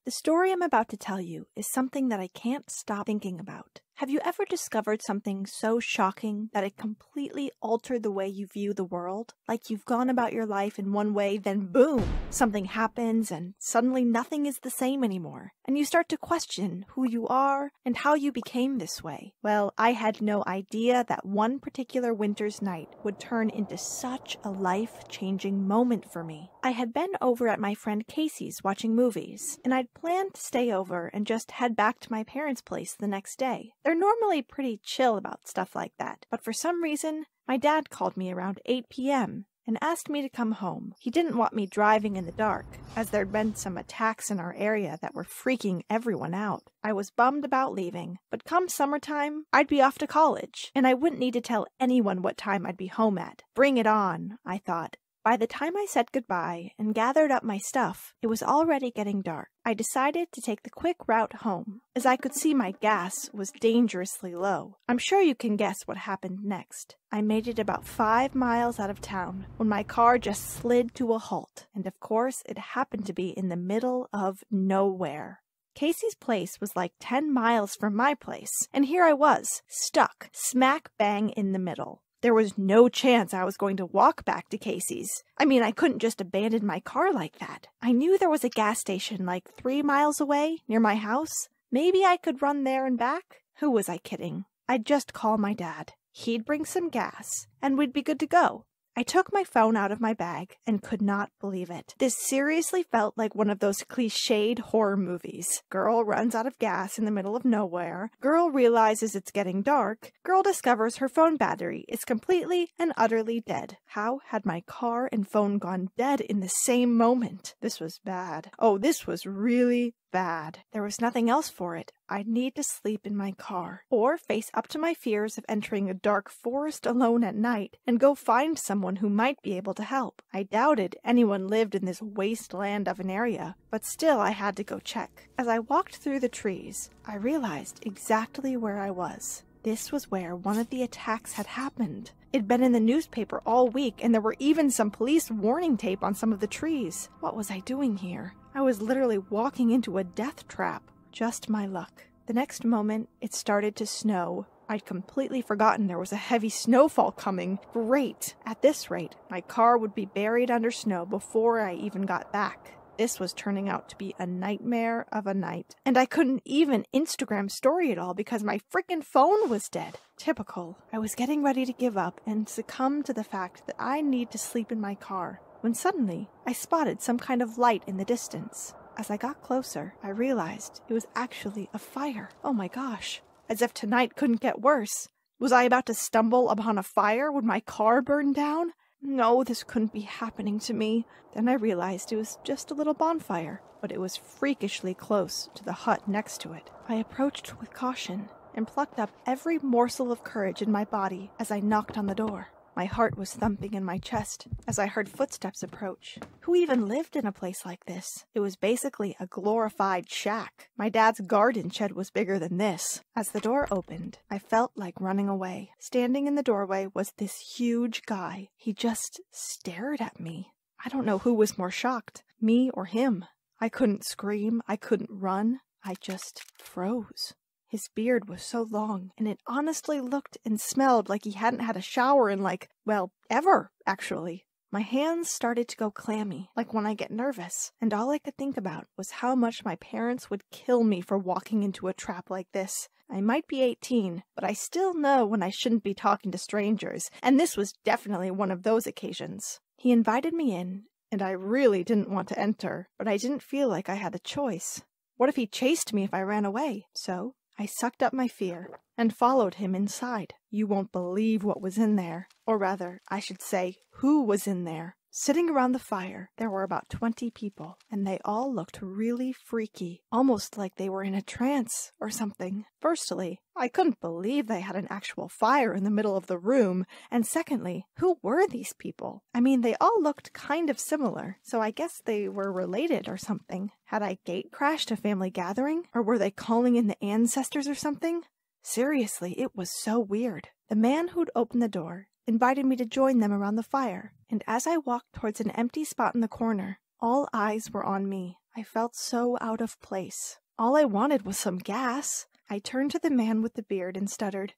The story I'm about to tell you is something that I can't stop thinking about. Have you ever discovered something so shocking that it completely altered the way you view the world? Like you've gone about your life in one way, then boom, something happens and suddenly nothing is the same anymore. And you start to question who you are and how you became this way. Well, I had no idea that one particular winter's night would turn into such a life-changing moment for me. I had been over at my friend Casey's watching movies, and I'd planned to stay over and just head back to my parents' place the next day. They're normally pretty chill about stuff like that, but for some reason, my dad called me around 8 p.m. and asked me to come home. He didn't want me driving in the dark, as there'd been some attacks in our area that were freaking everyone out. I was bummed about leaving, but come summertime, I'd be off to college, and I wouldn't need to tell anyone what time I'd be home at. Bring it on, I thought. By the time I said goodbye and gathered up my stuff, it was already getting dark. I decided to take the quick route home, as I could see my gas was dangerously low. I'm sure you can guess what happened next. I made it about 5 miles out of town when my car just slid to a halt, and of course it happened to be in the middle of nowhere. Casey's place was like 10 miles from my place, and here I was, stuck smack bang in the middle. There was no chance I was going to walk back to Casey's. I mean, I couldn't just abandon my car like that. I knew there was a gas station like 3 miles away, near my house. Maybe I could run there and back? Who was I kidding? I'd just call my dad. He'd bring some gas, and we'd be good to go. I took my phone out of my bag and could not believe it. This seriously felt like one of those cliched horror movies. Girl runs out of gas in the middle of nowhere. Girl realizes it's getting dark. Girl discovers her phone battery is completely and utterly dead. How had my car and phone gone dead in the same moment? This was bad. Oh, this was really bad. There was nothing else for it. I'd need to sleep in my car, or face up to my fears of entering a dark forest alone at night and go find someone who might be able to help. I doubted anyone lived in this wasteland of an area, but still I had to go check. As I walked through the trees, I realized exactly where I was. This was where one of the attacks had happened. It'd been in the newspaper all week, and there were even some police warning tape on some of the trees. What was I doing here? I was literally walking into a death trap. Just my luck. The next moment, it started to snow. I'd completely forgotten there was a heavy snowfall coming. Great! At this rate, my car would be buried under snow before I even got back. This was turning out to be a nightmare of a night. And I couldn't even Instagram story it all because my freaking phone was dead. Typical. I was getting ready to give up and succumb to the fact that I need to sleep in my car, when suddenly I spotted some kind of light in the distance. As I got closer, I realized it was actually a fire. Oh my gosh. As if tonight couldn't get worse. Was I about to stumble upon a fire when my car burned down? No, this couldn't be happening to me. Then I realized it was just a little bonfire, but it was freakishly close to the hut next to it. I approached with caution and plucked up every morsel of courage in my body as I knocked on the door. My heart was thumping in my chest as I heard footsteps approach. Who even lived in a place like this? It was basically a glorified shack. My dad's garden shed was bigger than this. As the door opened, I felt like running away. Standing in the doorway was this huge guy. He just stared at me. I don't know who was more shocked, me or him. I couldn't scream. I couldn't run. I just froze. His beard was so long, and it honestly looked and smelled like he hadn't had a shower in well, ever, actually. My hands started to go clammy, like when I get nervous, and all I could think about was how much my parents would kill me for walking into a trap like this. I might be 18, but I still know when I shouldn't be talking to strangers, and this was definitely one of those occasions. He invited me in, and I really didn't want to enter, but I didn't feel like I had a choice. What if he chased me if I ran away? So I sucked up my fear and followed him inside. You won't believe what was in there. Or rather, I should say, who was in there. Sitting around the fire, there were about 20 people, and they all looked really freaky, almost like they were in a trance or something. Firstly, I couldn't believe they had an actual fire in the middle of the room, and secondly, who were these people? I mean, they all looked kind of similar, so I guess they were related or something. Had I gate crashed a family gathering? Or were they calling in the ancestors or something? Seriously, it was so weird. The man who'd opened the door invited me to join them around the fire, and as I walked towards an empty spot in the corner, all eyes were on me. I felt so out of place. All I wanted was some gas. I turned to the man with the beard and stuttered,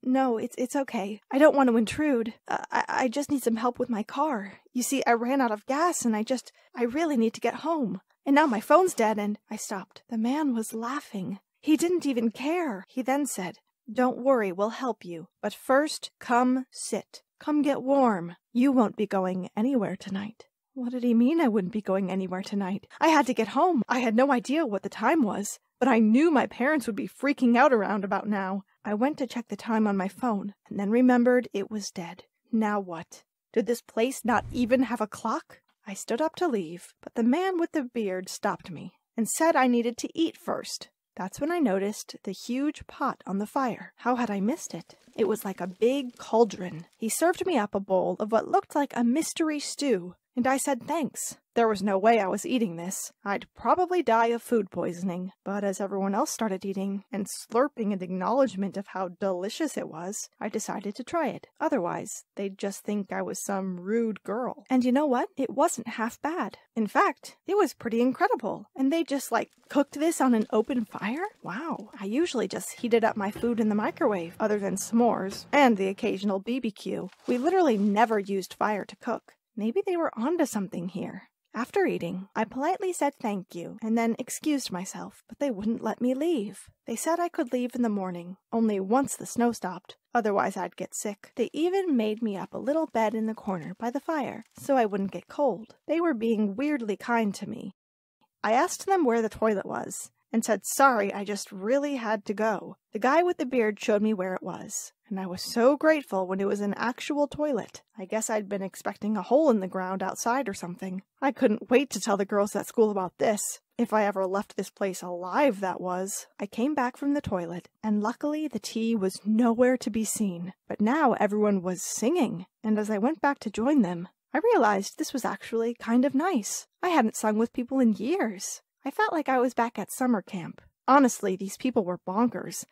no, it's okay. I don't want to intrude. I just need some help with my car. You see, I ran out of gas and I really need to get home. And now my phone's dead and—" I stopped. The man was laughing. He didn't even care. He then said, "Don't worry, we'll help you. But first, come sit. Come get warm. You won't be going anywhere tonight." What did he mean I wouldn't be going anywhere tonight? I had to get home. I had no idea what the time was, but I knew my parents would be freaking out around about now. I went to check the time on my phone, and then remembered it was dead. Now what? Did this place not even have a clock? I stood up to leave, but the man with the beard stopped me and said I needed to eat first. That's when I noticed the huge pot on the fire. How had I missed it? It was like a big cauldron. He served me up a bowl of what looked like a mystery stew, and I said thanks. There was no way I was eating this. I'd probably die of food poisoning. But as everyone else started eating and slurping in acknowledgement of how delicious it was, I decided to try it. Otherwise, they'd just think I was some rude girl. And you know what? It wasn't half bad. In fact, it was pretty incredible. And they just cooked this on an open fire? Wow. I usually just heated up my food in the microwave, other than s'mores and the occasional BBQ. We literally never used fire to cook. Maybe they were onto something here. After eating, I politely said thank you and then excused myself, but they wouldn't let me leave. They said I could leave in the morning, only once the snow stopped, otherwise I'd get sick. They even made me up a little bed in the corner by the fire, so I wouldn't get cold. They were being weirdly kind to me. I asked them where the toilet was, and said sorry, I just really had to go. The guy with the beard showed me where it was, and I was so grateful when it was an actual toilet. I guess I'd been expecting a hole in the ground outside or something. I couldn't wait to tell the girls at school about this. If I ever left this place alive, that was. I came back from the toilet, and luckily the tea was nowhere to be seen. But now everyone was singing, and as I went back to join them, I realized this was actually kind of nice. I hadn't sung with people in years. I felt like I was back at summer camp. Honestly, these people were bonkers.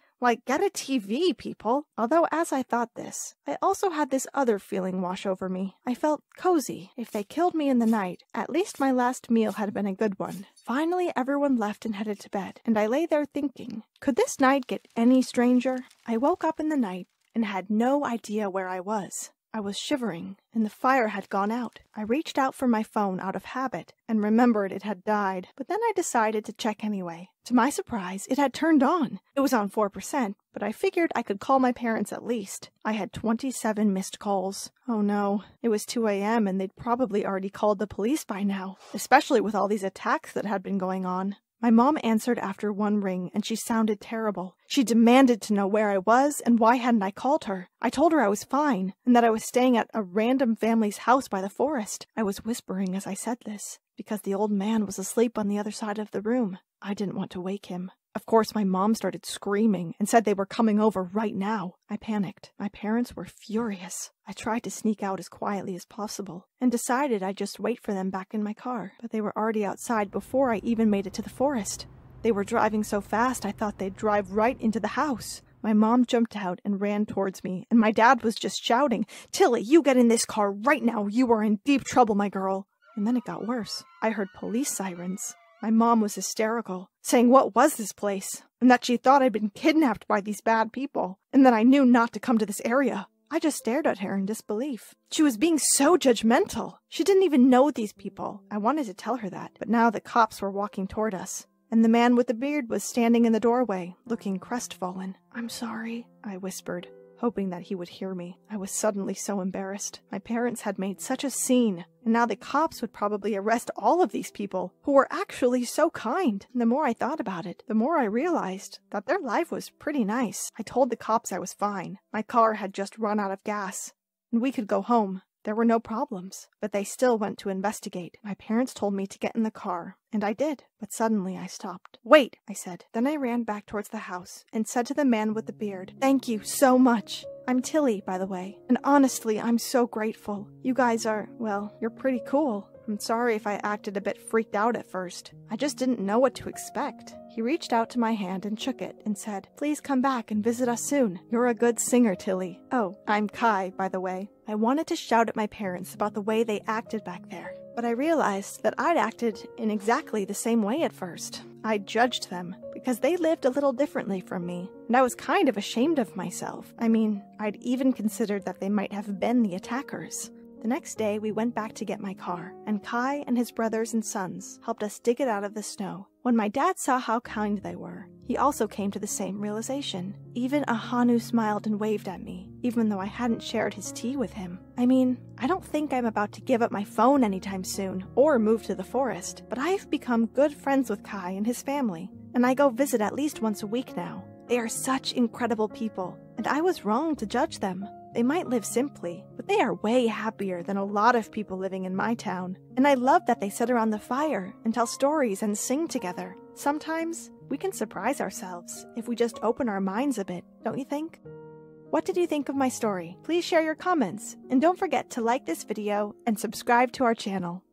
Get a TV, people! Although as I thought this, I also had this other feeling wash over me. I felt cozy. If they killed me in the night, at least my last meal had been a good one. Finally, everyone left and headed to bed, and I lay there thinking, could this night get any stranger? I woke up in the night and had no idea where I was. I was shivering, and the fire had gone out. I reached out for my phone out of habit, and remembered it had died, but then I decided to check anyway. To my surprise, it had turned on. It was on 4%, but I figured I could call my parents at least. I had 27 missed calls. Oh no, it was 2 a.m. and they'd probably already called the police by now, especially with all these attacks that had been going on. My mom answered after one ring, and she sounded terrible. She demanded to know where I was and why hadn't I called her. I told her I was fine, and that I was staying at a random family's house by the forest. I was whispering as I said this, because the old man was asleep on the other side of the room. I didn't want to wake him. Of course, my mom started screaming and said they were coming over right now. I panicked. My parents were furious. I tried to sneak out as quietly as possible and decided I'd just wait for them back in my car. But they were already outside before I even made it to the forest. They were driving so fast I thought they'd drive right into the house. My mom jumped out and ran towards me, and my dad was just shouting, "Tilly, you get in this car right now. You are in deep trouble, my girl." And then it got worse. I heard police sirens. My mom was hysterical, saying what was this place, and that she thought I'd been kidnapped by these bad people, and that I knew not to come to this area. I just stared at her in disbelief. She was being so judgmental. She didn't even know these people. I wanted to tell her that, but now the cops were walking toward us, and the man with the beard was standing in the doorway, looking crestfallen. "I'm sorry," I whispered, hoping that he would hear me. I was suddenly so embarrassed. My parents had made such a scene, and now the cops would probably arrest all of these people, who were actually so kind. And the more I thought about it, the more I realized that their life was pretty nice. I told the cops I was fine. My car had just run out of gas, and we could go home. There were no problems, but they still went to investigate. My parents told me to get in the car, and I did, but suddenly I stopped. "Wait," I said. Then I ran back towards the house and said to the man with the beard, "Thank you so much. I'm Tilly, by the way, and honestly, I'm so grateful. You guys are, well, you're pretty cool. I'm sorry if I acted a bit freaked out at first. I just didn't know what to expect." He reached out to my hand and shook it and said, "Please come back and visit us soon. You're a good singer, Tilly. Oh, I'm Kai, by the way." I wanted to shout at my parents about the way they acted back there, But I realized that I'd acted in exactly the same way at first. I judged them because they lived a little differently from me, and I was kind of ashamed of myself. I mean, I'd even considered that they might have been the attackers. The next day, we went back to get my car, and Kai and his brothers and sons helped us dig it out of the snow. When my dad saw how kind they were, he also came to the same realization. Even Ahanu smiled and waved at me, even though I hadn't shared his tea with him. I mean, I don't think I'm about to give up my phone anytime soon, or move to the forest, but I've become good friends with Kai and his family, and I go visit at least once a week now. They are such incredible people, and I was wrong to judge them. They might live simply, but they are way happier than a lot of people living in my town. And I love that they sit around the fire and tell stories and sing together. Sometimes we can surprise ourselves if we just open our minds a bit, don't you think? What did you think of my story? Please share your comments, and don't forget to like this video and subscribe to our channel.